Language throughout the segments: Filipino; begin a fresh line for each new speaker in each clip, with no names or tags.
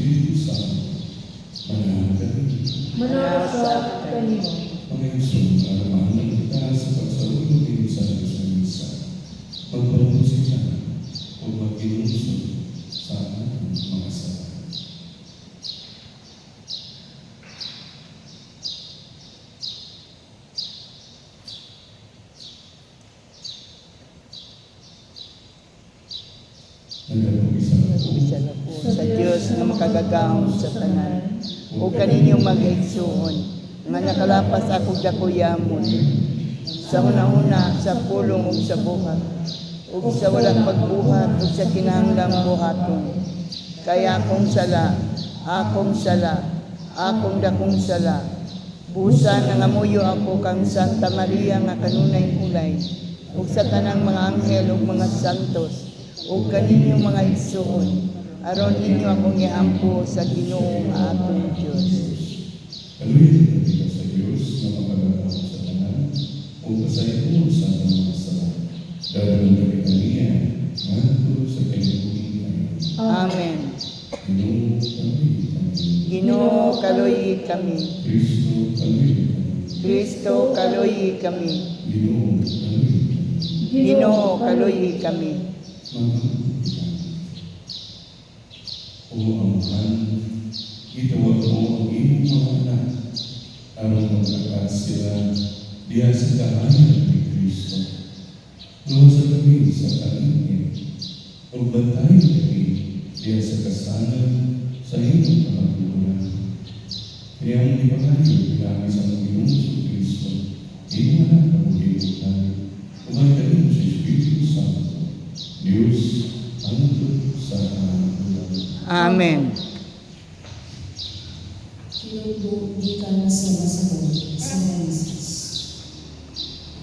Espiritu Santo,
manasa kanimo.
Panginoon, alamahan kita sa pagsalubog din sa Diyos ng Misa. Magpapusita o mag-inusod sa ating mga sala.
Nagpisa na po sa Diyos na makagagahon sa tanan, o kaninyong mag-igsuon, nga nakalapas ako dakuyamon, sa una-una, sa pulong ug sa buhat, ug sa walang pagbuhat, ug sa kinahanglang buhaton. Kaya akong sala, akong dakong sala, busa nangamuyo ako kang Santa Maria nga kanunay ulay, ug sa tanang mga anghel ug mga santos, ug kaninyong mga igsuon, aron ninyo akong iampo sa Ginoo nga atong Diyos.
Kaluhin kita sa Diyos na makagagahon sa tanan, o pasaylo sa ating mga sala. Dadalhin kami kaniya, nganto sa kinabuhian.
Amen.
Ginoo, kaluhin kami.
Ginoo, kaluyi kami.
Kristo, kaluhin kami.
Kristo, kaluyi kami.
Ginoo, kaluhin kami.
Ginoo, kaluyi kami.
O Amahan, itawag mo ang iyong mga anak, aron maglakas sila diya sa kahanan ni Kristo. Luwas sa kami sa kalingin, o bantayan kami diya sa kasanan sa iyong kamagluran. Kaya ang ipakayo pinami sa Panginoon sa Kristo, iyong anak na buhay-buhay, umagalin sa Espiritu Santo, Diyos, hangtod sa kamagluran.
Amen.
Kinubog di ka na sa masabog sa Meneses.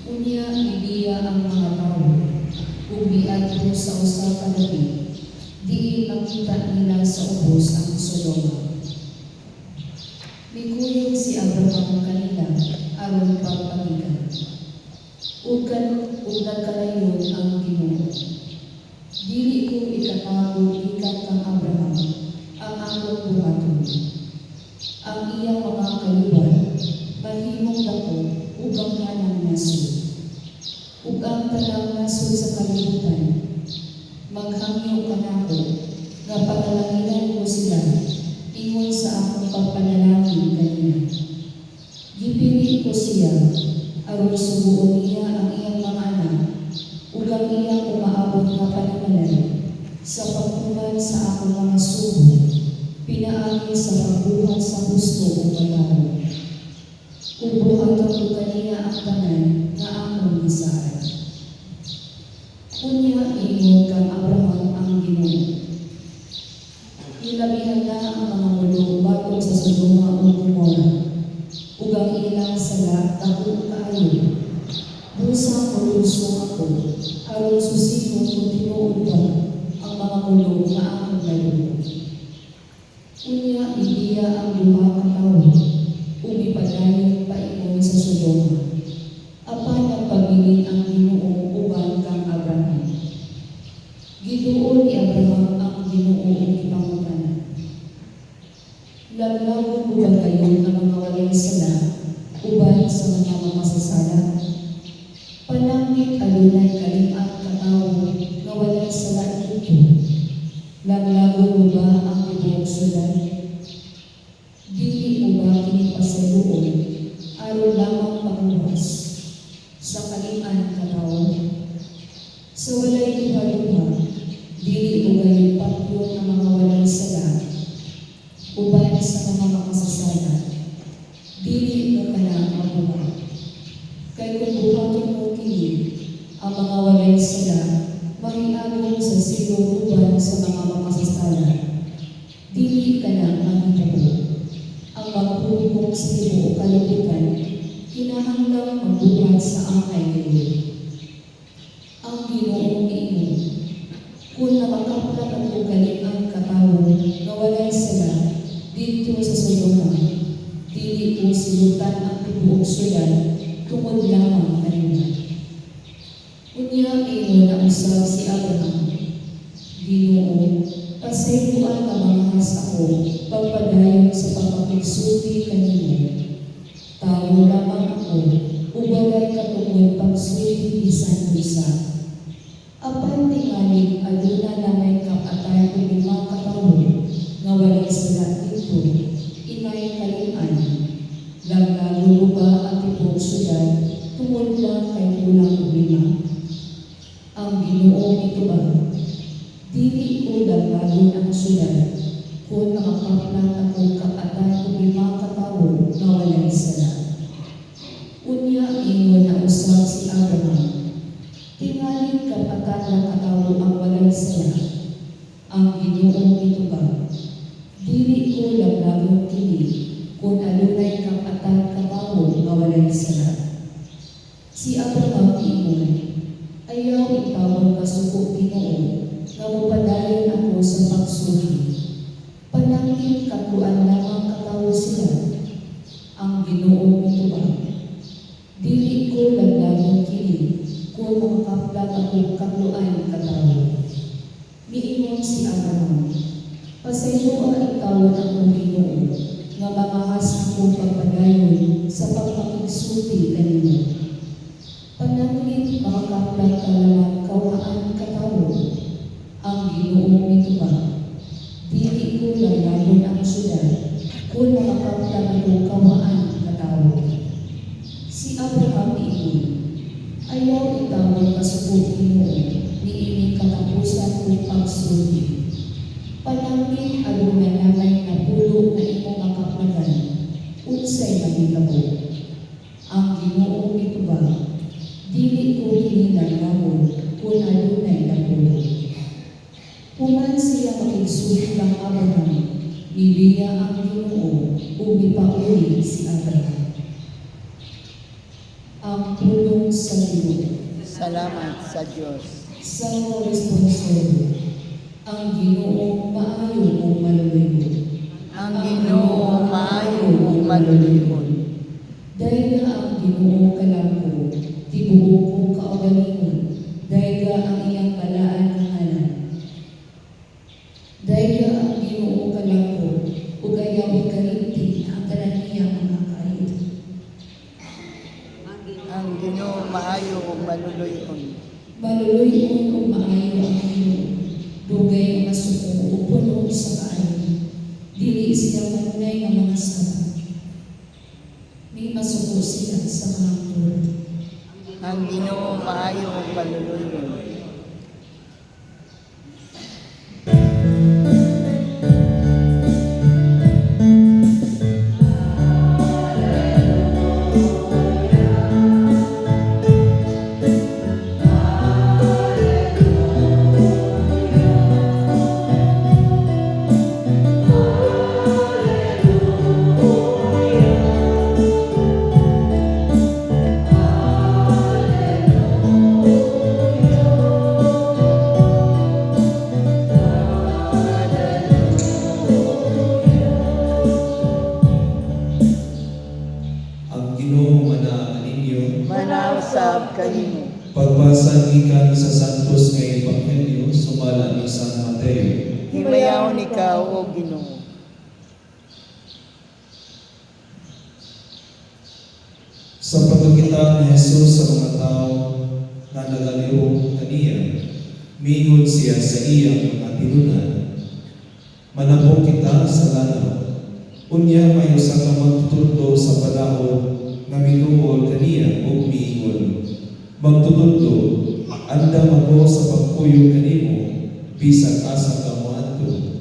Unya, ibiya ang mga tao, ubiad mo sa usa ka labi, di makita nila sa ubos ang Sodoma. Mikuyog si Abraham kanila, aron pagpagigan. Ug nagkalayon ang Ginoo. Dili ko ikatago ikat kang Abraham, ang akong buhaton. Ang iyang mga kaliwan, mahimong dako, ug ang tanang nasod. Ug ang tanang nasod sa kalibutan, maghangyo ka nako, nga pagalaginan ko sila, ingon sa akong pagpanalangin kanina. Gipili ko siya, aron subuon niya ang iyang mga anak, ug ang iyang umaabot nga panamanan, sa pagtuman sa akong mga sugo, pinaagi sa pagbuhat sa gusto o malaro. Ubuhatan ko kaniya ang tanan na akong gisaan. Unya ingon kang Abraham ang Ginoo. Ilabihan na ang mga mulo bago sa Sodoma o Gomora, ug ang ilang sala dako kaayo. Busa ko ako, aron susihon kung tinuod pa ang mga mulo na akong nalulog. Unya, ibiya ang duha ka tawo, ug ipadayon paingon sa Sodoma. Apan nagpabilin ang Ginoo uban kang Abraham. Giduol ni Abraham ang Ginoo ug ipangutana. Laglagon uban kayo ang mga walay sala, uban sa mga masasala. Panangit alunay kalim-at katawo nga walay sala dito. Laglagon mo ba ang tibuok sudan? Dili mo ba kinipasaluon, aron lamang pagbukas sa kalim-an katawo? Sa walay duha-duha, dili mo gayon patyon ang mga walay sala, uban sa mga makasasala, dili mo ka na mabuha. Kay kung buhaton mo kini, ang mga walay sala, mahiagong sa silong uban sa mga makasasala, dili ka na mahitabo. Ang magpupok sa tibuok kalibutan, kinahanglang magbuhat sa angay ngayon. Ang Ginoo niingon, kung nakakaplat ang ugaling ang katawo na walay sala dito sa Sodoma, dili ko silutan ang tibuok sudan tungod lamang kanina. Unya ingon na usab si Abraham, Ginoo, pasaylo inuan nga manghas ako, pagpadayon sa pagpapigsulti kanimo. Tao lamang ako, ubalay katungod pagsulti bisan bisa. Apan tingaling aduna na may kapatay o lima katawo, nga walay sala dito, inay kalian. Laglago ba ang tipong syudad, tungod lang kay kulang lima. Ang Ginoo ito ba? Dili ko laglagon ang syudad, kung nakakaplan akong kapatay o lima katawo, nga walay sala. Unya ingon na usab si Abraham, tingaling kapatan ng katawo ang walay sala. Ang Ginoo ito ba? Dili ko laglagon kini, kung alunay kapatan katawo nga walay sala. Si Abraham ingon, ayaw itawag kasuko Ginoo, nga mupadayon ako sa pagsuhi. Panangin katuan lamang katawo sila. Ang Ginoo ito ba? Dili ko laglagon kini, kung makakaplan ako katuan katawo. Miingon si Abraham, pasaylo ang itawag akong Ginoo, nga mamahas akong pagpadayon sa pagpapigsulti kanimo. Panangin makakaplan ka lamang kawaan katawo. Ang Ginoo ito ba? Dili ko laglagon ang syudad, kung makakaplan akong kawaan katawo. Si Abraham ingon, ayaw itawag kasuko Ginoo, niining katapusan kong pagsulti. Panangin aduna namay napulo na imong makaplagan, unsay mahitabo. Ang Ginoo ito ba? Dili ko kini laglagon, kung adunay napulo. Human siya makigsulit lang Abraham, nibiya ang Ginoo, umipauli si Abraham. Ang pulong sa Ginoo.
Salamat sa Diyos.
Sa responsable, ang Ginoo maayo o maluluyon.
Ang Ginoo maayo ug maluluyon.
Dahil ang Ginoo kalangko, tibuok kong kaugalingon, dahil ang iyang balaan ng halan. Dahil ang Ginoo kalangko, ug ayaw ikalimti ang tanan niyang mga kaayod.
Ang Ginoo maayo ug maluluyon.
Maluluyon o maayo ang Ginoo, dugay ang masuko o puno sa kaayon. Dili siya manunay nga mga sala. May masuko sila sa mga tulad.
Ang Ginoo maayo ug maluluyon.
Ang Ginoo manaan ninyo.
Manausab kanimo.
Pagbasa gikan sa Santos nga Ebanghelyo sumala ni San Mateo.
Himayaw ikaw o Ginoo.
Sa pagkakita ni Jesus sa mga tao na nagalihok kaniya, mingon siya sa iyang mga tinunan. Manabok kita sa lanaw. Unya may usa ka magtutudlo sa panahon nga mitungol kaniya ug miingon. Magtutudlo, andam ako sa pagpuyo kanimo, bisag asa ka moadto.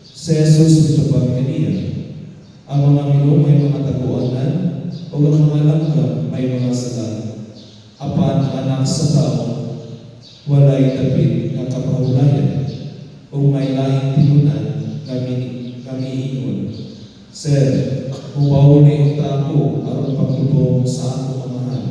Si Jesus mitubag kaniya. Ang mga milo may mga taguanan, o ang mga langgam may mga sala. Apan ang anak sa tao, walay dapit nga kapahulayan, o may laing tinunan kami ingon. Sir, mupahuli unta ako aron pagtubong sa akong amahan.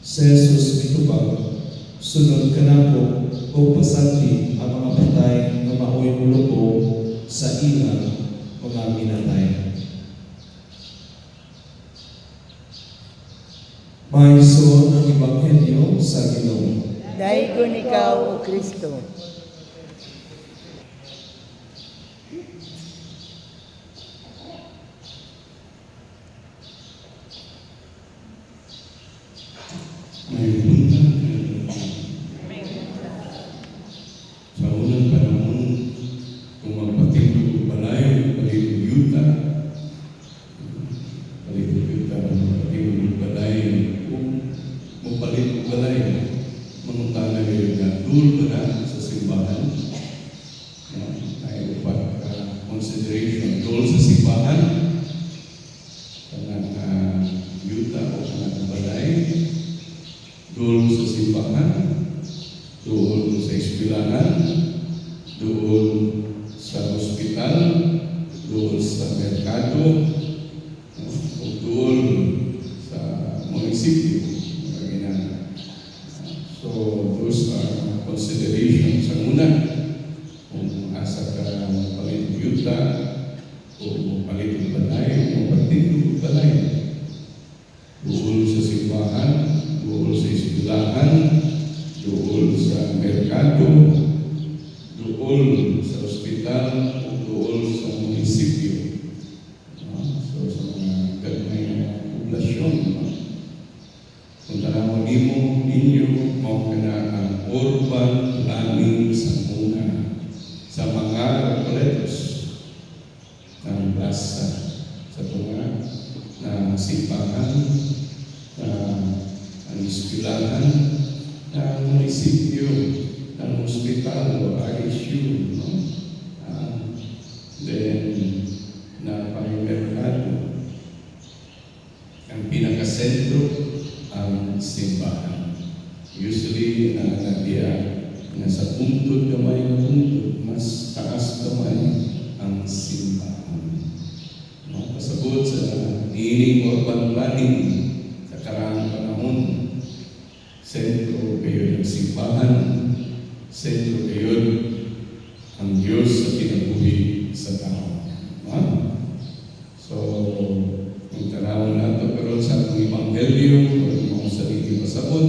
Si Jesus mitubag, sunod ka na ko o pasanti ang mga patay na maoy mulubog sa ilang mga minatay. Maiso ang Ebanghelyo sa Ginoo.
Daigon ikaw o Kristo.
May buntag sa unang panahon kung magpatindog o balay, palibog yuta, magpatindog o balay, kung magpalibog balay, mangutana yun na dul ba na sa simbahan? Ay upat consideration, dul sa simbahan, kanang yuta o kanang balay, doon sa simbahan, doon sa eskwelahan, doon sa ospital, doon sa merkado, o doon sa munisipyo. So, those are considerations. Sa una, kung asa ka palit yuta, o palit balay, o patindog balay, doon sa simbahan, doon sa eskwelahan, doon sa merkado, doon sa ospital, doon sa munisipyo. So, sa mga gagmay na poblasyon, kung tanaw ninyo, mo ka na ang urban planning sa muna sa mga koletos ng plaza, sa mga na simbahan, ang eskwelahan, ng munisipyo, ng hospital o ISU, no? Then, na pang-merkado. Ang pinakasentro, ang simbahan. Usually, naanagya na sa puntod gamay na puntod, mas taas gamay ang simbahan. No? Pasabot sa niining urban planning, sa karang panahon, sentro kayo ng simbahan, sentro kayo ang Diyos sa kinabuhi sa tao. So, kung tanawin nato pero sa atong Ebanghelyo, o mga sarili pasabot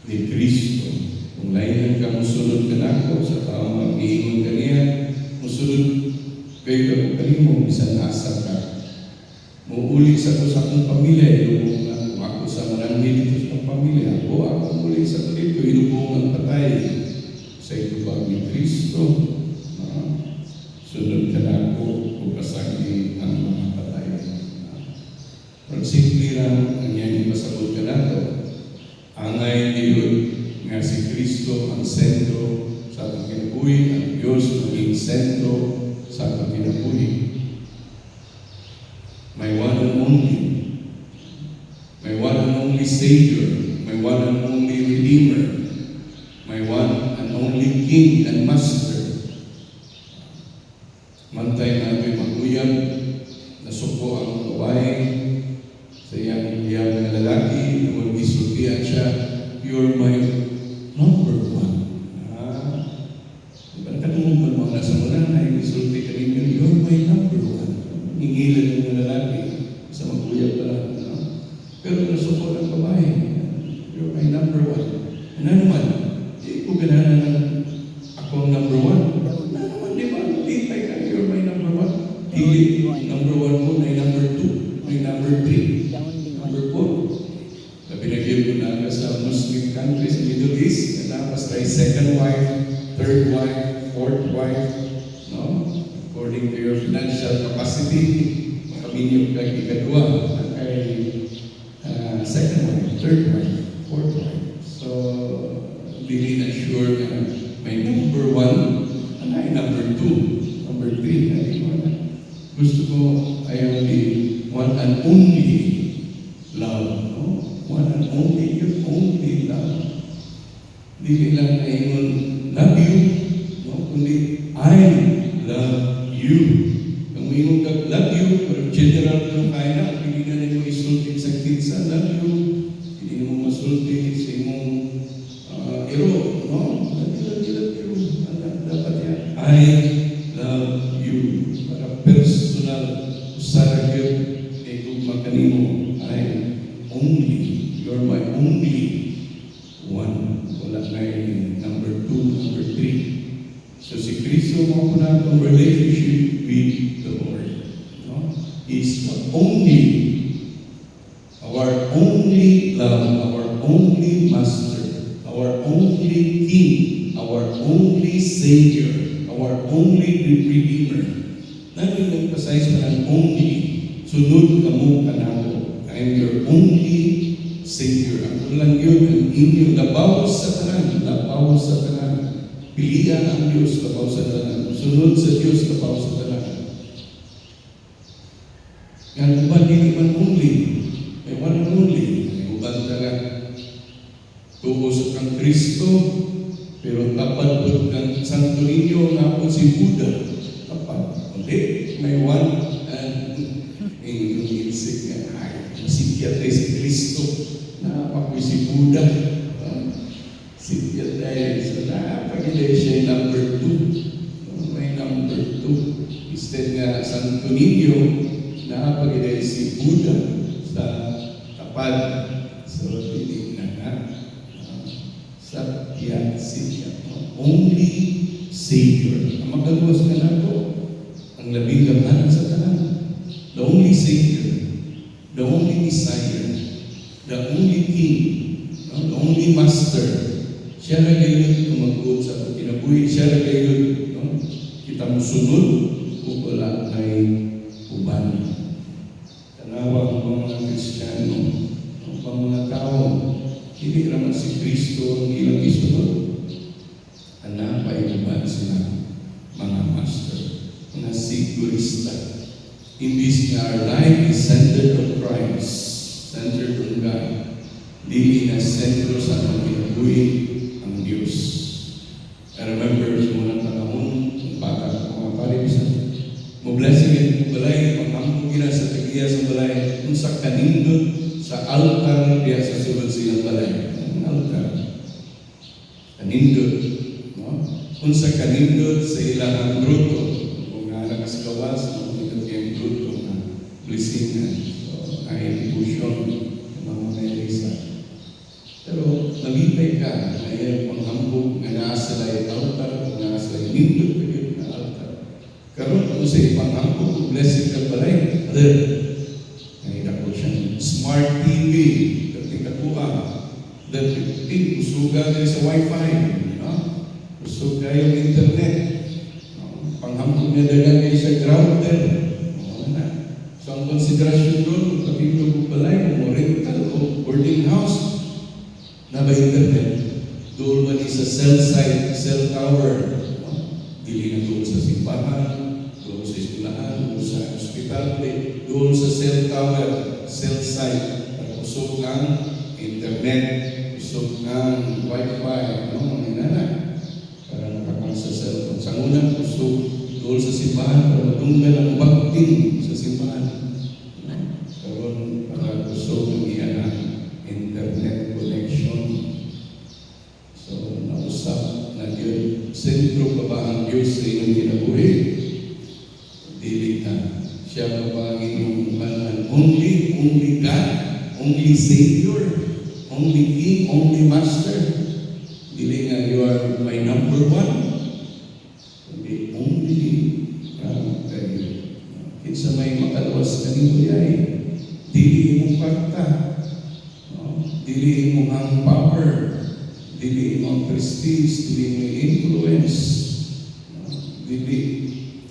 ni Kristo, kung lain ka musunod ka nako sa tao mag-iingon ka niya, musunod kayo ka kanimo, bisan asa ka. Muuli sa ko sa akong pamilya, ilubong ako sa mananhin dito sa pamilya. O ako muli sa dito, ilubong ang patay sa itubag ni Kristo. Sunod ka na ako, kung kasagi ang mga patay. Pero simple lang, ang yan pasabot ka na ito. Angay nilod nga si Kristo ang sentro sa atong kinabuhi, ang Diyos maging sentro sa atong kinabuhi. My one and only, my one and only Savior, my one and only Redeemer, my one and only King and Master. Mantay natin maguyab, nasuko ang babae sa iyang na lalaki na mag-isultihan siya, you're my number one. Diba nakatungong ba mga nasa muna na isulti ka ninyo, you're my number one. Hingilan ng lalaki sa maguyab pala. Pero nasuko ang babae, you're my number one. Ano naman, di ko ganahan akong number one. Ano naman, di ba? Ditay ka, you're my number one. Dili, number one mo, may number two, may number three, number four. Pinagyan ko na sa Muslim countries, Middle East, na tapos tayo second wife, third wife, fourth wife, no? According to your financial capacity, makaminyong kag ikadua, kay second wife, third wife, fourth wife. So, really not sure na may number one, and ay number two, number three, gusto ko, I am the one and only love, no? One and only, your only love. Hindi lang na ingon, love you, no? Kundi, I love you. Kung ingon ka, love you, pero general kung kaya na, hindi na nyo isulti sa kinsa, love you. Hindi mo masulti sa imong iro, no? Love you. Dapat yan. I love you. Para personal, usara yun, kung magkanimo, I only, you're my only one. Wala na yung number two, number three. So si Kristo mo po na itong relationship is the our only love, our only master, our only king, our only savior, our only redeemer. Namin nag-emphasize pa ng only, sunod ka mo kanako. I am your only savior. Ako lang yun, ang inyong labaw sa tanan, labaw sa tanan. Pilihan ang Diyos, labaw sa tanan. Sunod sa Diyos, labaw sa tanan. Yang uban hindi man only, may one and only. May uban ka tuos kang Kristo, pero tapat po kang Santo Niño nga po si Buddha. Tapat. Okay? May one and yung insik nga, masikya tayo si Kristo. Napakoy si Buddha. Sikya tayo. So napagilay siya number 2. May number 2. Instead nga Santo Niño, napagilay si Buddha sa tapat. So hindi na Satya Sikya. Only Savior. Ang magaluwas ka na ito, ang labing gamanan sa tanan. The only Savior, the only Messiah, the only King, the only Master. Siya na gayon tumagod sa kinabuhi. Siya na gayon kita musunod o wala ay uban. Tanawa ang mga Kristiyano, ang mga tao, hindi naman si Kristo ang ilang isunod. Anapay uban sila, mga master, mga sigurista. Imbis nga our life is centered on Christ, centered on God, dili na sentro sa atong kinabuhi ang Diyos. I remember sa mga panahon, ang bata ko mga paribisan, mo-blessing at balay, pagkampo gina sa tagiya sa balay, kung sa kanindot, sa altar, diya sa sulod silang balay. Ang altar. Kanindot. No? Kung sa kanindot, sa ilang gruto, kung nga nakasgawas, makikita kayong gruto na blisingan. So, ay devotion, mga Melisa. Pero, nalipay ka, ay panghambog nga nasa lay altar, nga nasa lay nindot, pagkit na altar. Karoon kung sa ipanghambog, blessing ka balay, nakita ko siyang smart TV, dating kakuha, dating usuga kayo sa wifi, usuga yung internet, panghambog na dagan kayo sa grounded. So ang konsiderasyon doon, kapitong ko balay, o rental, o boarding house, na ba internet? Doon man sa cell site, cell tower, dili na doon sa simbahan, doon sa eskwelahan, doon sa hospital, doon sa cell tower, cell site, usog ng internet, usog ng wifi, mga inana, para nakakang sa cellphone. Sa unang usog, doon sa simbahan, para matunggal ang bagting sa simbahan. Karoon, para usog ng iyan internet connection. So, nausap na yun, sentro pa ba ang Diyos sa inyong kinabuhi? Dili na. Siya pa ba ang inyong kanan? Only God, only Savior, only King, only Master. Dili nga, you are my number one. Kundi only kayo. Kinsa may makaluwas kanimo yay. Dili imong kwarta. Dili imong ang power. Dili imong prestige. Dili imong influence. Dili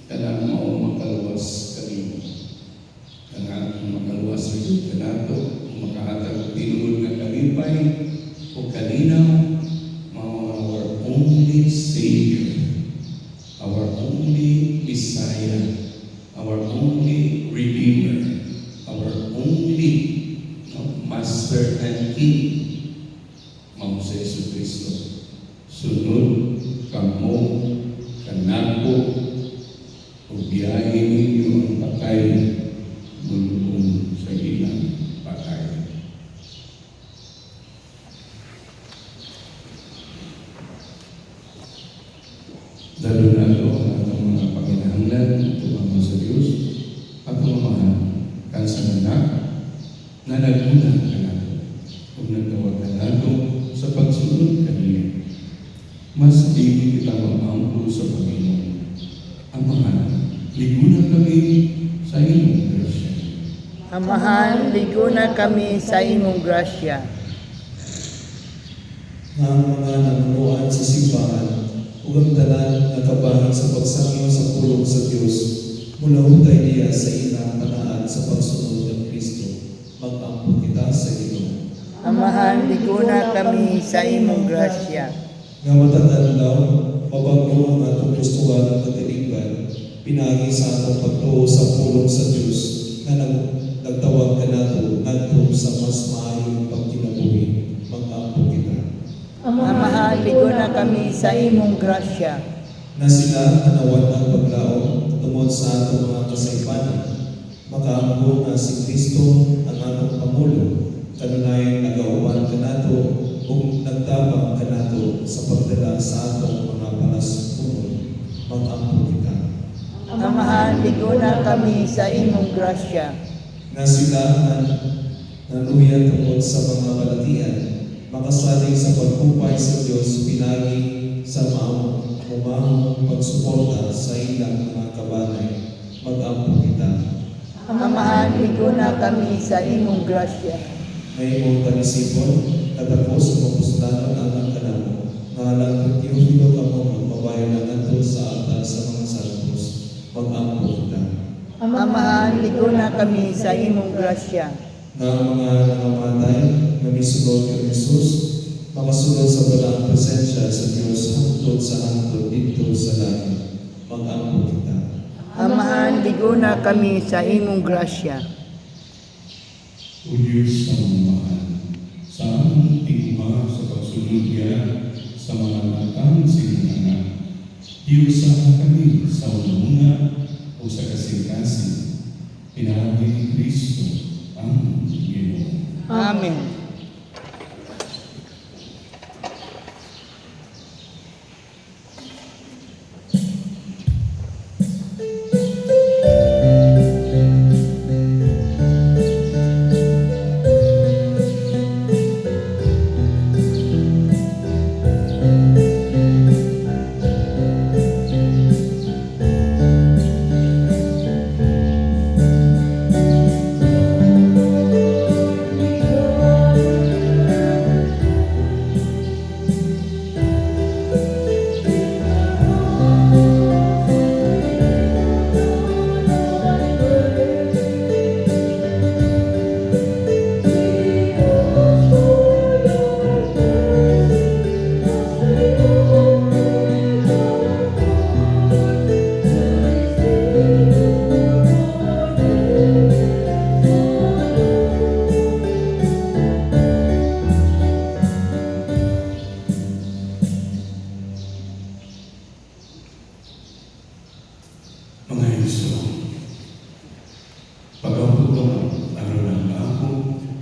kanang mao makaluwas kanimo. Kanang makaluwas sa iyo kanato. Makahatag tinuod nga kalipay o kalinaw. Our only Savior, our only Messiah, our only Redeemer, our only Master and King, Mao sa Jesucristo. Sunod kamo kanako ug biyahe ninyo ang patay mulong sa ilang patay. Lalo na ito ang atong mga panginahanlan, tumama sa Diyos, at tumamahan kansa na naguna ka nato, kung nagtawag ka nato sa pagsunod kaniya. Mas di kita mamampo sa Panginoon. Ang mga ligunan kami sa inyong grasya.
Amahan, ligo na kami sa imong grasya.
Nga ang mga nanunuan sa simbahan, ug ang tanan nakabahin sa pagsangyo sa pulong sa Dios, mula hutay niya sa ilang panaan sa pagsunod ng Kristo, mag-ampo kita sa Ginoo.
Amahan, ligo na kami sa imong grasya.
Nga matandaan daw, mabago ang atong gustuhan ng katilingban, pinagi sa atong pagtuo sa pulong sa Dios, nga nagtawag ka nato ngadto sa mas maayong pagkinabuhi, mag-ampo kita.
Amahan, ligo na kami sa imong grasya.
Na sila nanawan ng paglaom tungod sa atong mga kasaypanan, makaampo na si Kristo ang atong Pangulo, kanunay nagauban ka nato ug nagtabang ka nato sa pagdala sa atong mga palaspunod, mag-ampo kita.
Amahan, ligo na kami sa imong grasya.
Na sila nanuyan tungod sa mga balatian, makasalig sa pagkupay sa Dios, pinagi sa umahong pagsuporta sa ilang mga kabanay, mag-ampo kita.
Amahan, ligo na kami sa imong grasya.
May imong tanisipon, katapos mapuslanon ang kanamo, nga lang Teofilo kamo magpabayo na nato sa altar sa mga santos, mag-ampo kita.
Amahan, ligo na kami sa imong grasya.
Nga ang mga nangamatay, nga misulod kay Jesus, makasulod sa balang presensya sa Dios hangtod sa hangtod dito sa langit, mag-ampo kita.
Amahan, ligo na kami sa imong grasya.
O Diyos na mamahal, sa aming tingma sa pagsunod niya sa mga latang sininganan, diusahan kami sa una o sa kasing-kasing, pinahagi ni Kristo ang Ginoo.
Amen.
Mga Iso, pag-ampulong ang runang ako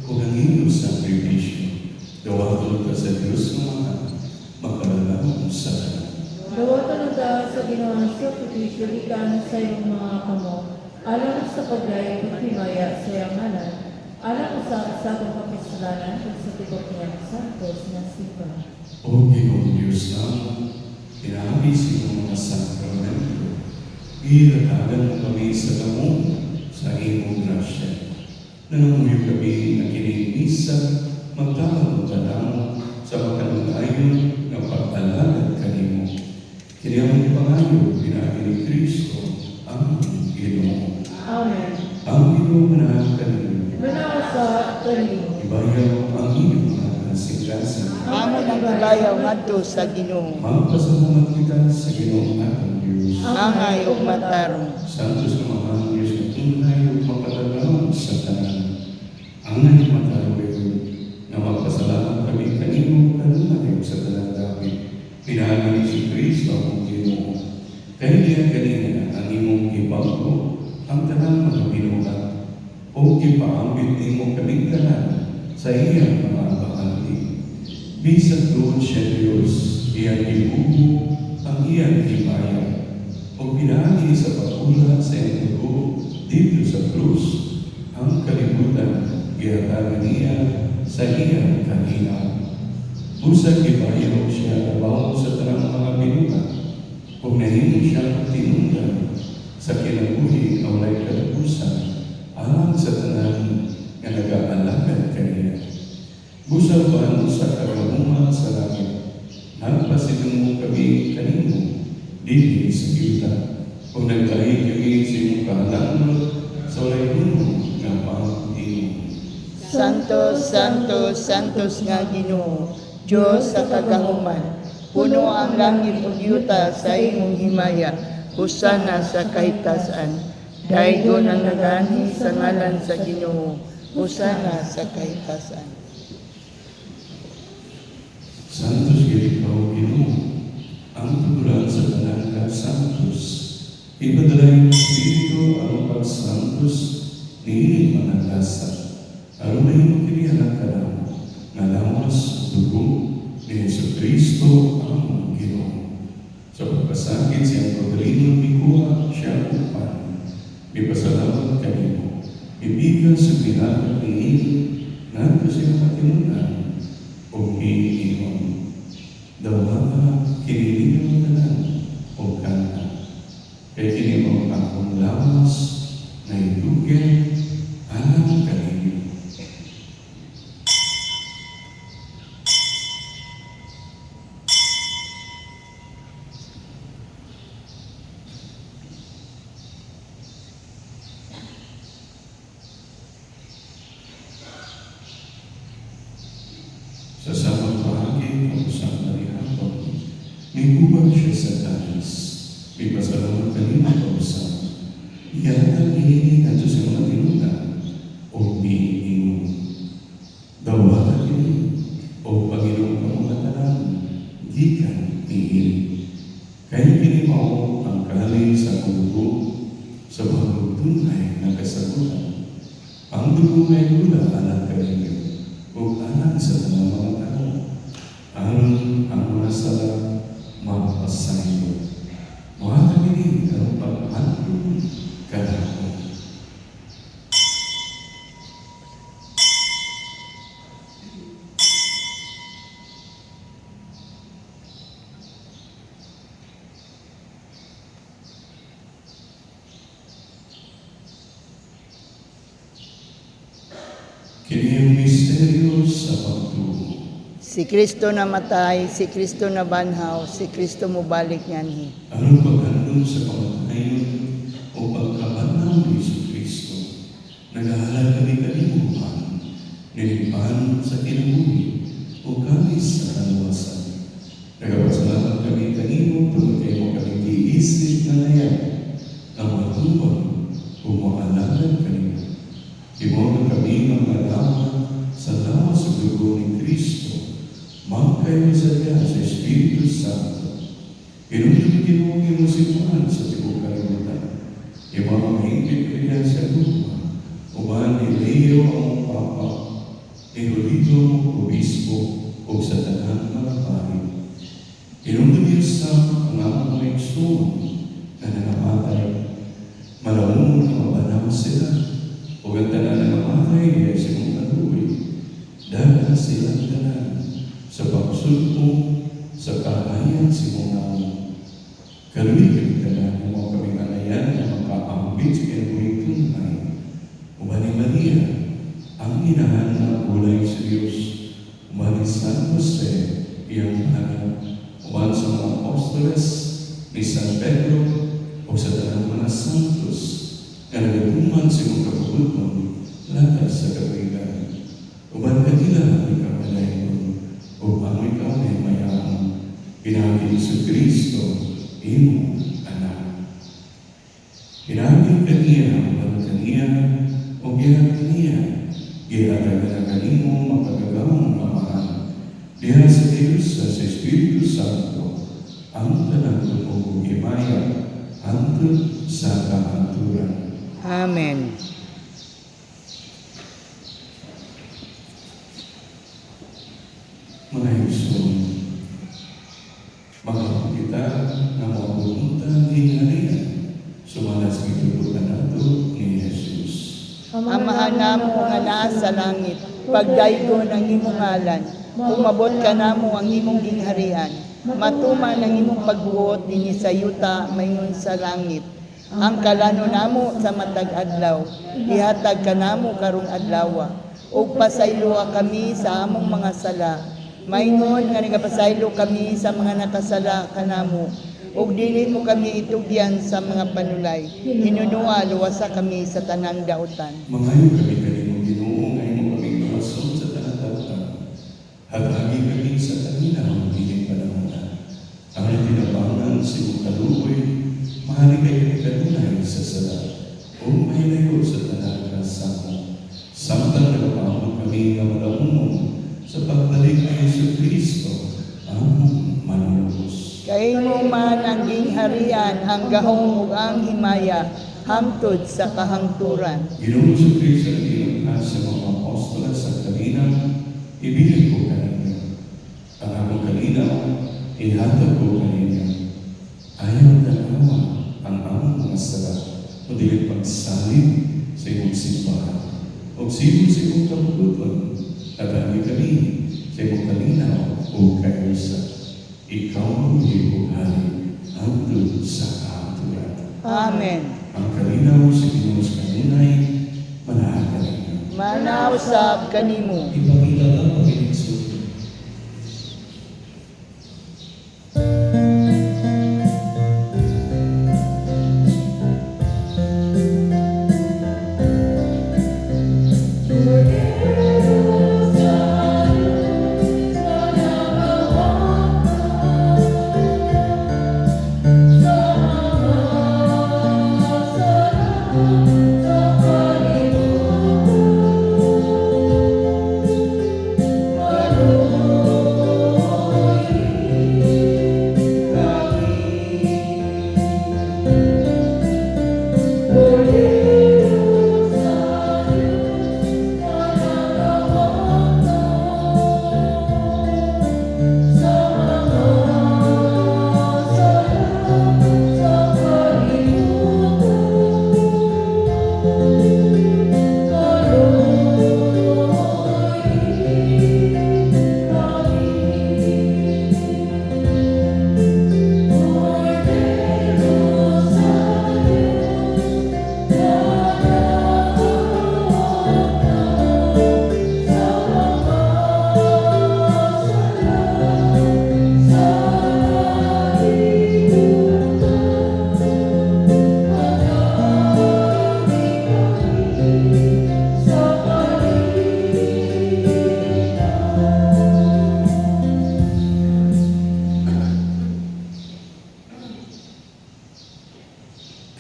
o ang inyong sakripisyo, gawatol ka sa Diyos ng mga magkalalaong sa
Dawatan ta sa ginawa ng sakripisyo ikan sa iyong mga kamo, alang sa paglay at himaya sa iyong ngalan, alang sa akong kapisalanan at sa tibok niya ng santos na sipa.
O Ginoong Diyos namin, pinahagi sa iyong mga sakramento, iratagan mo kami sa damo sa iyong grasya. Nanunguyo kami na kinimisa, magtawag ka lang sa makalunayon na pag-alagad kanimo. Kiniyang pangayo, pinahagi ni Kristo ang Ginoo.
Amen.
Ang Ginoo na kanimo,
Manawa sa kanimo.
ibayaw ang inyong mga kasing-kasing.
Amo ng kabayaw ngadto sa Ginoo.
Magpasalamat kita sa Ginoo atong Diyos.
Angay ug matarong.
Santos na mga Diyos na tunay ug mapatalaw sa tanan. Angay mataroy na magpasalamat kami kanimo kanunay sa tanan David. Pinahagi ni si Kristo ang Ginoo. Kaya diyan kanina ang imong ibago ang tanan mga binuhat o ipaambit nimo kaming tanan sa iyang mga bahagi. Bisag doon siya Diyos, iyang ibubo ang iyang himaya. O pinahagi sa pag-ula sa iyang dugo dito sa krus, ang kalibutan, ginatagan niya sa iyang kanina. Busag ibayaw siya abaw sa tanang mga binuhat, kung nahimo siya tinunggan sa kinabuhi na walay katapusan, alam salamat sa tanan nga nag-aalagad kaniya. Busaban sa kagamuhan sa langit, nagpasidong mo kami kanino, dili sa yuta. Kung naglahi kami sa iyong kahalangan, sa walay puno nga pang-inom.
Santos, Santos, Santos nga Ginoo, Diyos sa kagahuman, puno ang langit ug yuta sa imong himaya, husana sa kahitasan. Daigon ang nagani sa ngalan sa Ginoo, husana sa kahitasan.
Santos ikaw, Ginoo, ang tuguran sa tanan ka Santos. Ipadalay ng Espiritu ang pag-Santos ni managasa. Aron na yung kinihanan ka na, nga lawas dugo ni Jesucristo ang Ginoo. Sa pagpasakit siyang Rodrigo Mikuha, siya upan. Ipasalamat kanimo. Ibigan sa pinaka ni nato siya matimunan o iiwan. Dawata kinilinaw na lang o kanta. Kaya kinimo akong lawas na ilugan alam kanino. Sa samang bahagi ng usang narihapon, may hubag siya sa tanis. May pasalamat kanina pa usang. Iyan ihiling ato sa mga tinunan o iingon. Dawata kini o Panginoon kamulatanan, gikan ihiling. Kaya kini mao ang kalay sa dugo sa bagong tunay na kasagutan. Ang dugo may gula anak kaninyo o anak sa mga tao. Ang mga sala mapasayo. Mga kami ang pag-alun kadako. Kini ang misteryo sa pagtuo.
Si Kristo namatay, si Kristo nabanhaw, si Kristo mubalik nyanhi.
Aron paghandom sa kamatayon o pagkabanhaw ni Jesucristo, nagahalal kami kalimutan, nilipan sa kinabuhi o kami sa kaluwasan. Nagapasalamat kami kanino tungkol kayo kami giisip na layan na matubang o maalala kanino. Imono kami magmalaman sa lawas sa dugo ni Kristo, magkayo sa Diyan sa Espiritu Santo. Inulit mo simulan sa tibok kalimutan. Ibang mahigpit kaya sa lupa, uban ni Leo ang Papa, Erudito ang Obispo, o sa tanang mga pari. Inulit sa ang amang maiksuon na nanapatay, malawon na mabanaw sila, o ang tanan na mamatay ay simong kaluwi, dahil silang tanan sa pagsulpo sa kahayan simungan. Kaluwi ka na ng mga kaming anayan na makaambit sa kinabuhi tunay. Umani Maria, ang inahan na ulay sa Diyos. Umani San Jose, iyang anak. Umani sa mga apostoles ni San Pedro o sa tanang mga santos na nagatuman sa mga kabubuton lakas sa kapigan. Umani kanila ang ikapalayon o ang ikaw ay mayroon. Pinagin sa Kristo, imo anak. Pinagin kaniya ang kaniya o ginagin niya. Ginagin na kanimo makagagamang mamahan. Diha sa Diyos sa Espiritu Santo, ang tanang o himaya, hantod sa kahanturan.
Amen.
Mga Yesus, makakita na mabumunta ni Maria, sumalas gitutukan nato ni Jesus.
Amahan namo nga naa sa langit, pagdaygon ang imong ngalan, umabot ka namo ang imong gingharian, matuman ang imong pagbuot dinhi sa yuta maingon sa langit. ang kalano namo sa matag adlaw, ihatag kanamo karong adlaw, ug pasayloa kami sa among mga sala. Maingon nga nagapasaylo kami sa mga nakasala kanamo, ug dili mo kami itugyan sa mga panulay. Hinunua luwasa kami sa tanang dautan.
Mangayo kami kanimo Ginoo nga imo kaming mahason sa tanang dautan. Hatagi kami sa kanila ang biling panahon. Ang tinabangan si Ukaluoy, mahali kayo kanunay sa sala, o mahilayo sa tanang kasama. Samtang nagpapamang kami nga malaumong sa pagbalik ni Yesu Kristo, among manunubos.
Kay mo man ang gingharian, ang gahong ug ang himaya, hangtod sa kahangturan.
Ginoong Yesu Kristo ang ilang sa mga apostola sa kanina, ibilig ko kanina. Ang akong kanina, ihatag ko kanina. Ayaw na nawa ang among mga sala, o dili pagsalit sa iyong simbahan. O sino sa iyong kabututan, at ang kami sa iyong kalinaw o kayusa. Ikaw ang iyong hari, hangtod sa kahaturan.
Amen.
Ang kalinaw sa Ginoo sa kanunay, manahagan ninyo.
Manausab kanimo.
Ipakita ang pag-inisod.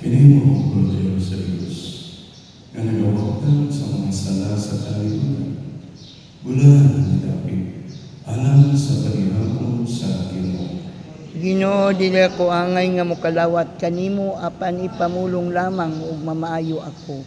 Kini mo, Kordero sa Diyos, nga nagawagtan sa mga sala sa kalibutan. Bulan ang dapit, alam sa panihapon sa Ginoo.
Ginoo, dili ko angay nga mokalawat kanimo, apan ipamulong lamang ug mamaayo ako.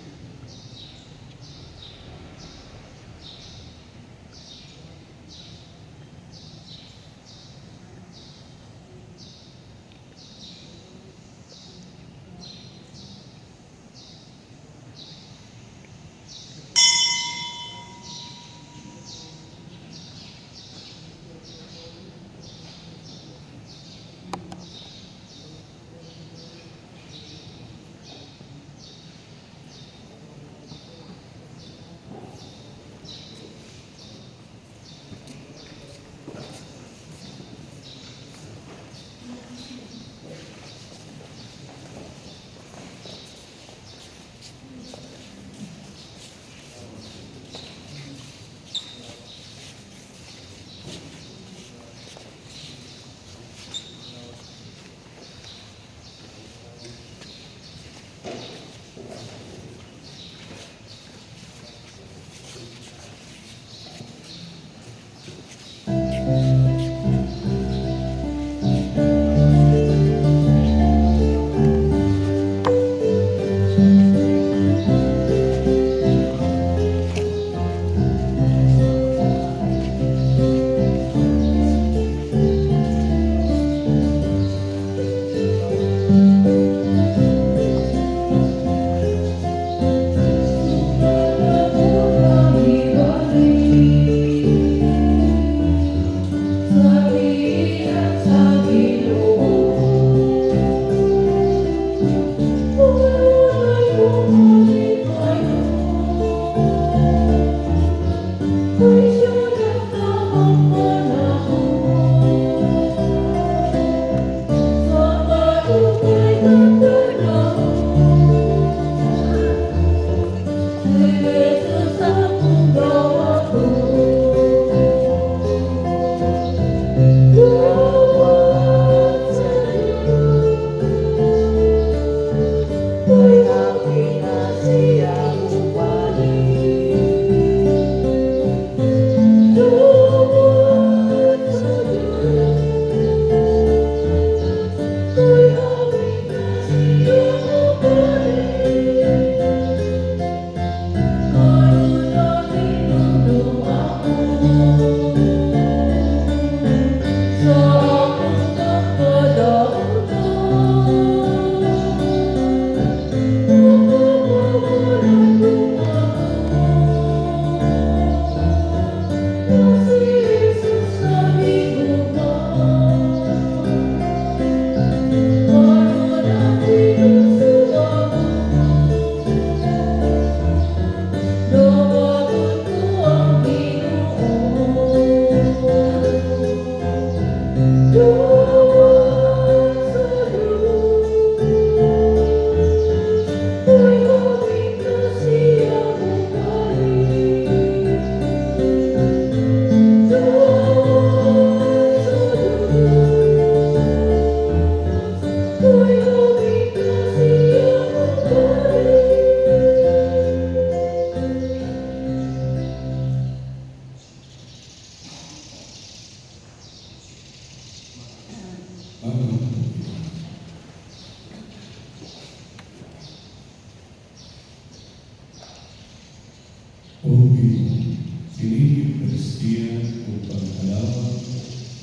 pagkalawa,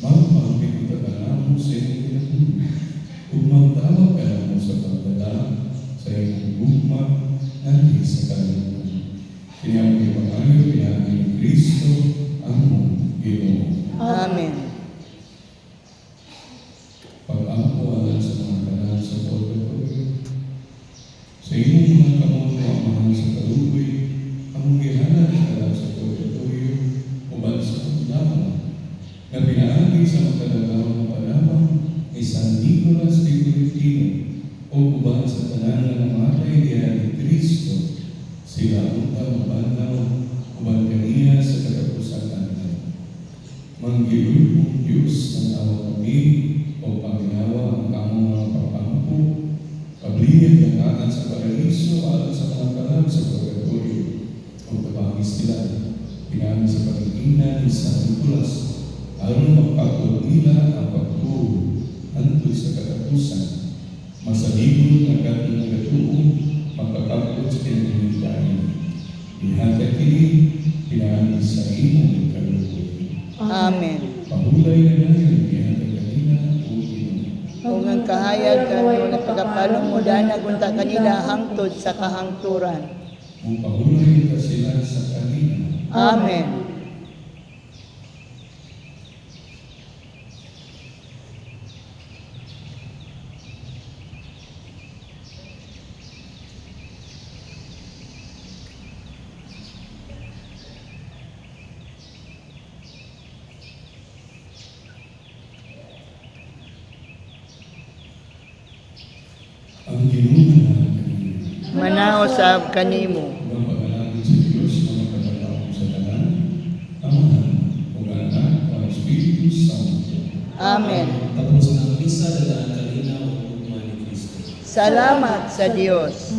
magpapakita ka na mo sa iyong kinabuhi. Kung magtawag ka na mo sa pagdala, sa iyong gugma, nandito sa kalimutan. Pinamay pangayo, pinamay ni Kristo, ang mong Ginoo.
Amen.
Pag-ako alam sa mga kanal sa pagkatuloy. Sa iyong mga kamono ang mahal sa kaluboy, ang gihanan ng kanal sa pagkatuloy, uban sa pagdama, na pinaagi sa magkadagawang na panabang ni San Nicolas de Tolentino, o uban sa tanan na namatay diya ni Kristo, sila ang mabanaw, uban kaniya sa katapusan natin. Manggilul mong Diyos ng awa kami, o panginawa ang kamong mga papangko, kablihan ng akan sa paraiso, alat sa mga kalam sa purgatorio, o tabangis nila, pinami sa pag-ina ni San Nicolas, aron magpapod nila ang pagtuo, hanto sa katapusan, masalibon ng gatong nagatuong, magpapapod sa kinahilitaan. Ihatag kini, pinami sa imong kalukuy.
Amen.
Pahulay na ngayon, ihatag kanina, o Ginoo.
Kung ang kahayag kano nagpagapalong mo danag unta kanila hangtod sa kahangturan.
Upahulay ka sila sa kanina.
Amen.
Ang ginuman na kanina.
Manaw sa kanimo.
Ang pag-alangin sa Diyos, mga katatawang sa dalan, Amahan, o Anak, o Espiritu Santo.
Amen.
Tapos ng misa, dadaan kanina o ni Kristo.
Salamat sa Diyos.